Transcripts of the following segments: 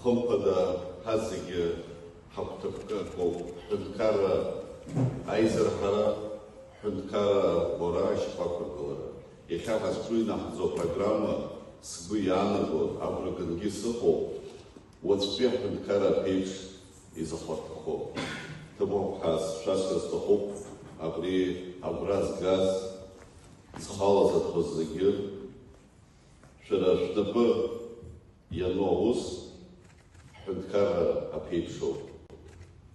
Хомпада хазиге хаптыпка кол хынкара айзерхара хынкара бора шпакуркалара. Еха хазкуйна хазо программа сбыянаго абраганги сыхо вот спех хынкара пейш из охотхо. Тому хаз шашрастохоп абри абраз газ схала затхозагир шарашдапы яноус хынкара апейшо.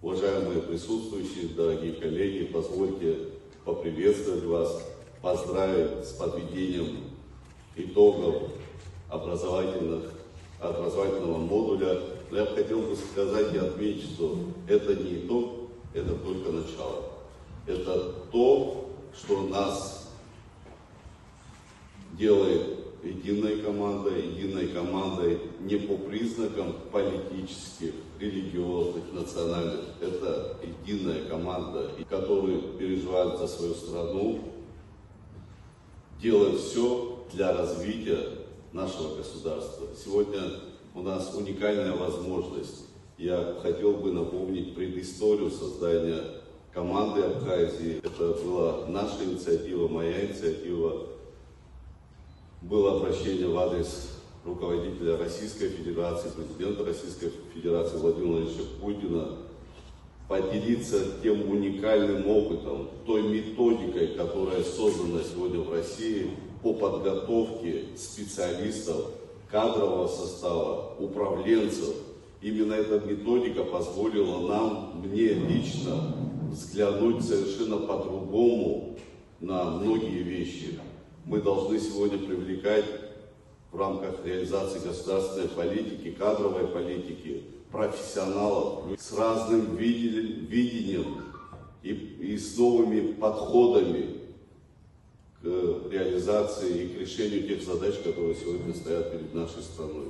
Уважаемые присутствующие, дорогие коллеги, позвольте поприветствовать вас, поздравить с подведением итогов образовательного модуля. Но я хотел бы сказать и отметить, что это не итог, это только начало. Это то, что нас делает единой командой не по признакам политических, религиозных, национальных. Это единая команда, которая переживает за свою страну, делает все для развития нашего государства. Сегодня у нас уникальная возможность. Я хотел бы напомнить предысторию создания команды Абхазии. Это была наша инициатива, моя инициатива. Было обращение в адрес руководителя Российской Федерации, президента Российской Федерации Владимира Владимировича Путина поделиться тем уникальным опытом, той методикой, которая создана сегодня в России по подготовке специалистов, кадрового состава, управленцев. Именно эта методика позволила нам, мне лично, взглянуть совершенно по-другому на многие вещи. Мы должны сегодня привлекать в рамках реализации государственной политики, кадровой политики, профессионалов с разным видением и с новыми подходами к реализации и к решению тех задач, которые сегодня стоят перед нашей страной.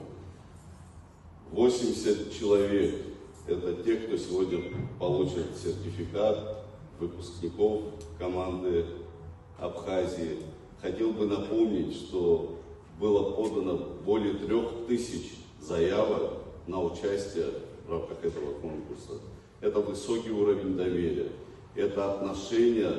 80 человек – это те, кто сегодня получит сертификат выпускников команды Абхазии. Хотел бы напомнить, что было подано более 3000 заявок на участие в рамках этого конкурса. Это высокий уровень доверия, это отношение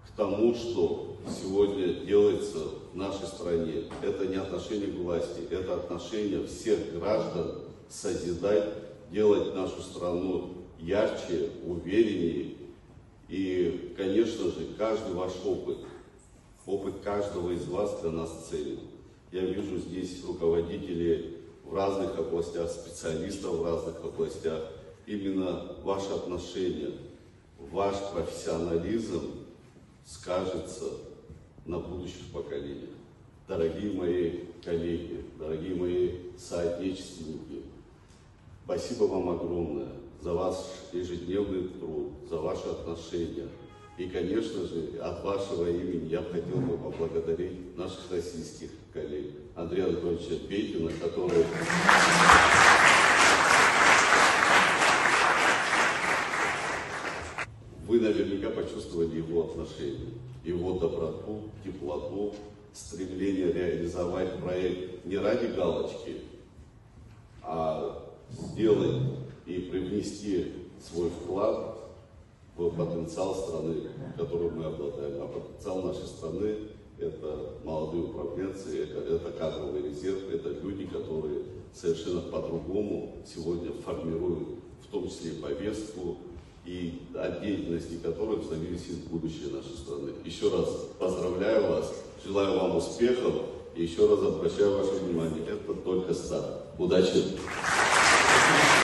к тому, что сегодня делается в нашей стране. Это не отношение к власти, это отношение всех граждан созидать, делать нашу страну ярче, увереннее. И, конечно же, каждый ваш опыт каждого из вас для нас ценен. Я вижу здесь руководителей в разных областях, специалистов в разных областях. Именно ваше отношение, ваш профессионализм скажется на будущих поколениях. Дорогие мои коллеги, дорогие мои соотечественники, спасибо вам огромное за ваш ежедневный труд, за ваши отношения. И, конечно же, от вашего имени я хотел бы поблагодарить наших российских коллег, Андрея Анатольевича Петина, который вы наверняка почувствовали его отношение, его доброту, теплоту, стремление реализовать проект не ради галочки, а сделать и привнести свой вклад в потенциал страны, которым мы обладаем. А потенциал нашей страны – это молодые управленцы, это кадровый резерв, это люди, которые совершенно по-другому сегодня формируют, в том числе и повестку, и от деятельности которых зависит будущее нашей страны. Еще раз поздравляю вас, желаю вам успехов и еще раз обращаю ваше внимание, это только старт. Удачи!